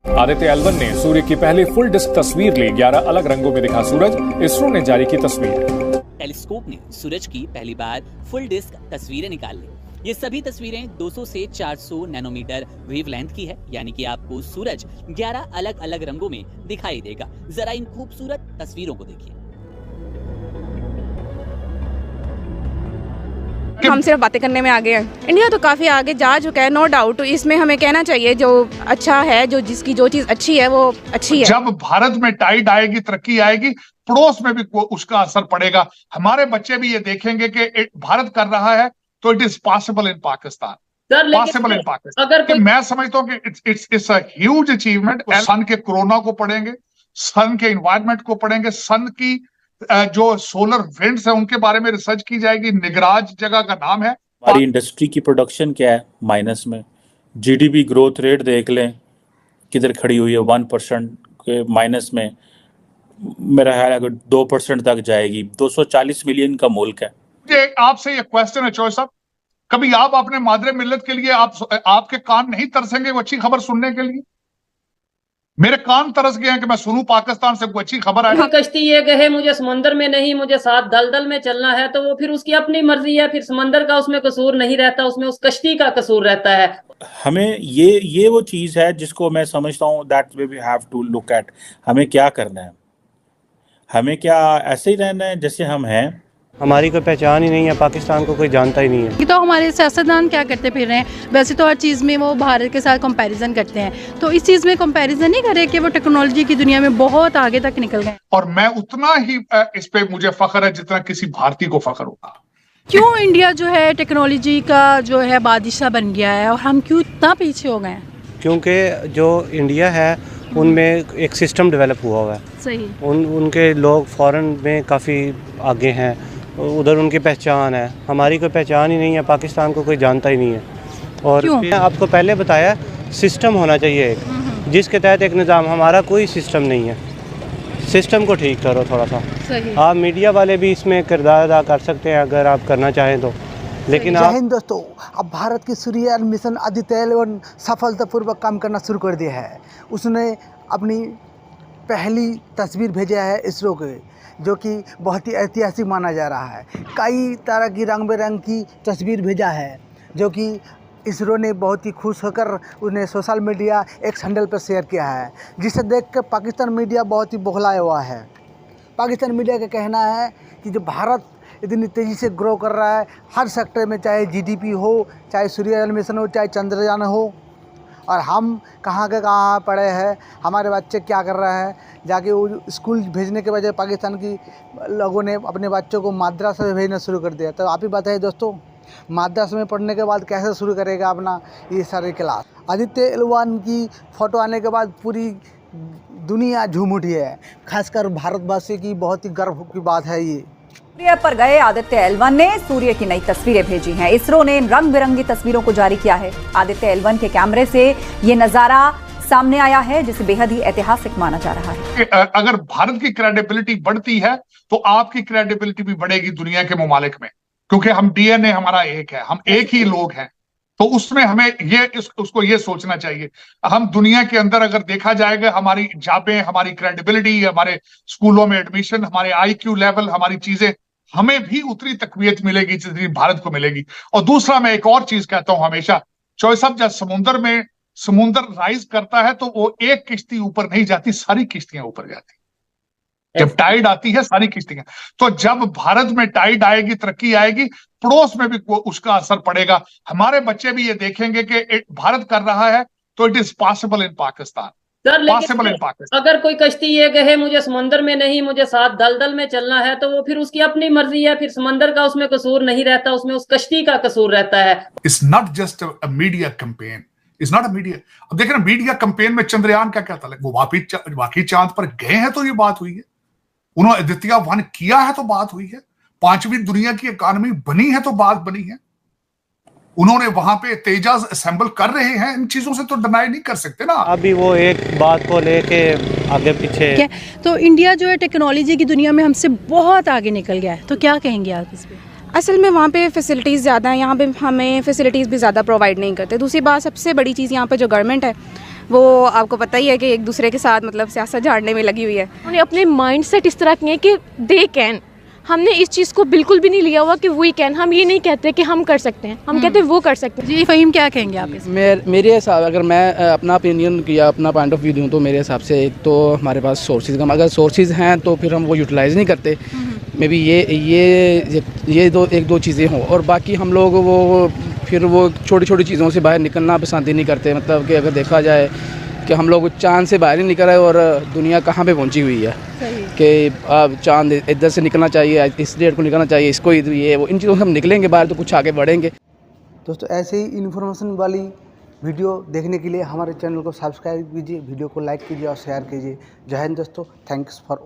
Aditya L1 ने सूर्य की पहली फुल डिस्क तस्वीर ली। 11 अलग रंगों में दिखा सूरज। इसरो ने जारी की तस्वीर। टेलीस्कोप ने सूरज की पहली बार फुल डिस्क तस्वीरें निकाल ली। ये सभी तस्वीरें 200 से 400 नैनोमीटर वेवलेंथ की है, यानी कि आपको सूरज 11 अलग अलग रंगों में दिखाई देगा। जरा इन खूबसूरत तस्वीरों को देखिए। हम सिर्फ बातें करने में आगे हैं। इंडिया तो काफ़ी आगे जा चुका है, नो डाउट। इसमें हमें कहना चाहिए जो अच्छा है, जो जिसकी जो चीज़ अच्छी है वो अच्छी है। जब भारत में टाइड आएगी, तरक्की आएगी, पड़ोस में भी उसका असर पड़ेगा। हमारे बच्चे भी ये देखेंगे कि भारत कर रहा है तो it is possible in Pakistan. Possible in Pakistan. अगर मैं समझता हूँ कि इट्स अ ह्यूज अचीवमेंट। सन के कोरोना को पढ़ेंगे, सन के इन्वायरमेंट को पढ़ेंगे, सन की जो सोलर विंड्स है उनके बारे में रिसर्च की जाएगी। निगराज जगह का नाम है। हमारी इंडस्ट्री की प्रोडक्शन क्या है माइनस में। जीडीपी ग्रोथ रेट देख लें किधर खड़ी हुई है, 1% के माइनस में। मेरा ख्याल है अगर 2% तक जाएगी। 240 मिलियन का मुल्क है। ये आपसे ये क्वेश्चन है चौधरी साहब, कभी आप अपने मादरे मिल्लत के लिए आपके कान नहीं तरसेंगे वो अच्छी खबर सुनने के लिए? मेरे कान तरस गए हैं कि मैं सुनूं पाकिस्तान से कोई अच्छी खबर आई। कश्ती ये कहे मुझे समंदर में नहीं, मुझे साथ दलदल में चलना है, तो वो फिर उसकी अपनी मर्जी है। फिर समंदर का उसमें कसूर नहीं रहता, उसमें उस कश्ती का कसूर रहता है। हमें ये वो चीज है जिसको मैं समझता हूँ that we have to look at. हमें क्या करना है? हमें क्या ऐसे ही रहना है जैसे हम हैं? हमारी कोई पहचान ही नहीं है, पाकिस्तान को कोई जानता ही नहीं है। तो हमारे सियासतदान क्या करते फिर रहे हैं? वैसे तो हर चीज़ में वो भारत के साथ कंपैरिजन करते हैं, तो इस चीज़ में कंपैरिजन नहीं करे कि वो टेक्नोलॉजी की दुनिया में बहुत आगे तक निकल गए। और मैं उतना ही इस पे मुझे फख्र है जितना किसी भारतीय को फख्र होगा। क्यों इंडिया जो है टेक्नोलॉजी का जो है बादशाह बन गया है और हम क्यों इतना पीछे हो गए हैं? क्योंकि जो इंडिया है उनमें एक सिस्टम डेवलप हुआ है। सही। उनके लोग फॉरेन में काफ़ी आगे हैं, उधर उनकी पहचान है। हमारी कोई पहचान ही नहीं है, पाकिस्तान को कोई जानता ही नहीं है। और आपको पहले बताया सिस्टम होना चाहिए एक, जिसके तहत एक निज़ाम। हमारा कोई सिस्टम नहीं है। सिस्टम को ठीक करो थोड़ा सा। सही। आप मीडिया वाले भी इसमें किरदार अदा कर सकते हैं अगर आप करना चाहें तो, लेकिन जय हिंद दोस्तों, अब भारत की सूर्ययान मिशन आदित्य एल1 सफलतापूर्वक काम करना शुरू कर दिया है। उसने अपनी पहली तस्वीर भेजा है इसरो के, जो कि बहुत ही ऐतिहासिक माना जा रहा है। कई तरह की रंग बिरंग की तस्वीर भेजा है, जो कि इसरो ने बहुत ही खुश होकर उन्हें सोशल मीडिया एक्स हैंडल पर शेयर किया है, जिसे देख कर पाकिस्तान मीडिया बहुत ही बौखलाया हुआ है। पाकिस्तान मीडिया का कहना है कि जो भारत इतनी तेज़ी से ग्रो कर रहा है हर सेक्टर में, चाहे जीडीपी हो, चाहे सूर्ययान मिशन हो, चाहे चंद्रयान हो, और हम कहाँ के कहाँ पड़े हैं। हमारे बच्चे क्या कर रहे हैं, जाके वो स्कूल भेजने के बजाय पाकिस्तान की लोगों ने अपने बच्चों को मद्रासा में भेजना शुरू कर दिया। तो आप ही बताइए दोस्तों, मद्रासा में पढ़ने के बाद कैसे शुरू करेगा अपना ये सारी क्लास? आदित्य एल1 की फ़ोटो आने के बाद पूरी दुनिया झूम उठी है, खासकर भारतवासी की बहुत ही गर्व की बात है ये। सूर्य पर गए आदित्य एल1 ने सूर्य की नई तस्वीरें भेजी हैं। इसरो ने इन रंग बिरंगी तस्वीरों को जारी किया है। आदित्य एल1 के कैमरे से ये नजारा सामने आया है, जिसे बेहद ही ऐतिहासिक माना जा रहा है। अगर भारत की क्रेडिबिलिटी बढ़ती है तो आपकी क्रेडिबिलिटी भी बढ़ेगी दुनिया के ममालिक में, क्योंकि हम डीएनए हमारा एक है, हम एक ही लोग हैं। तो उसमें हमें उसको ये सोचना चाहिए। हम दुनिया के अंदर अगर देखा जाएगा, हमारी जॉबें, हमारी क्रेडिबिलिटी, हमारे स्कूलों में एडमिशन, हमारे IQ लेवल, हमारी चीजें, हमें भी उतनी तकवीयत मिलेगी जितनी भारत को मिलेगी। और दूसरा, मैं एक और चीज कहता हूं हमेशा, चौधरी साहब, जब समुंदर राइज करता है तो वो एक किश्ती ऊपर नहीं जाती, सारी किश्तियां ऊपर जाती। जब टाइड आती है सारी किश्तियां। तो जब भारत में टाइड आएगी, तरक्की आएगी, पड़ोस में भी उसका असर पड़ेगा। हमारे बच्चे भी ये देखेंगे कि भारत कर रहा है तो it is possible in Pakistan. Possible in Pakistan. अगर कोई कश्ती ये कहे मुझे समंदर में नहीं, मुझे साथ दलदल में चलना है, तो वो फिर उसकी अपनी मर्जी है। फिर समंदर का उसमें कसूर नहीं रहता, उसमें उस कश्ती का कसूर रहता है। It's not just a media campaign, it's not a media. अब देख रहे हैं मीडिया कैंपेन में चंद्रयान का क्या था, वो वाकई चांद पर गए हैं तो ये बात हुई है। उन्होंने आदित्य-1 किया है तो बात हुई है। 5वीं दुनिया की इकॉनमी बनी है तो बात बनी है। उन्होंने वहां पे तेजाज असेंबल कर रहे हैं, इन चीजों से तो डिनाई नहीं कर सकते ना। अभी वो एक बात को लेके आगे पीछे, तो इंडिया जो है टेक्नोलॉजी की दुनिया में हमसे बहुत आगे निकल गया है, तो क्या कहेंगे आप इस पे? असल में वहाँ पे फैसिलिटीज़ ज़्यादा हैं, यहाँ पे हमें फैसिलिटीज़ भी ज़्यादा प्रोवाइड नहीं करते। दूसरी बात, सबसे बड़ी चीज़ यहाँ पे जो गवर्नमेंट है वो आपको पता ही है कि एक दूसरे के साथ मतलब सियासत झाड़ने में लगी हुई है। उन्होंने अपने माइंडसेट इस तरह किए कि दे कैन। हमने इस चीज़ को बिल्कुल भी नहीं लिया हुआ कि वी कैन। हम ये नहीं कहते कि हम कर सकते हैं, हम कहते हैं वो कर सकते हैं। जी फ़हीम, क्या कहेंगे आप इसमें? मेरे हिसाब, अगर मैं अपना ओपिनियन या अपना पॉइंट ऑफ व्यू दूँ तो मेरे हिसाब से एक तो हमारे पास सोर्सेज कम, अगर सोर्सेज हैं तो फिर हम वो यूटिलाइज़ नहीं करते। मे बी ये एक दो चीज़ें हों, और बाकी हम लोग वो छोटी छोटी चीज़ों से बाहर निकलना पसंद ही नहीं करते। मतलब कि अगर देखा जाए कि हम लोग चाँद से बाहर ही निकल रहे और दुनिया कहाँ पे पहुँची हुई है कि अब चाँद इधर से निकलना चाहिए, इस डेट को निकलना चाहिए, इसको ये वो, इन चीज़ों से हम निकलेंगे बाहर तो कुछ आगे बढ़ेंगे। दोस्तों ऐसे ही इन्फॉर्मेशन वाली वीडियो देखने के लिए हमारे चैनल को सब्सक्राइब कीजिए, वीडियो को लाइक कीजिए और शेयर कीजिए। जय हिंद दोस्तों, थैंक्स फॉर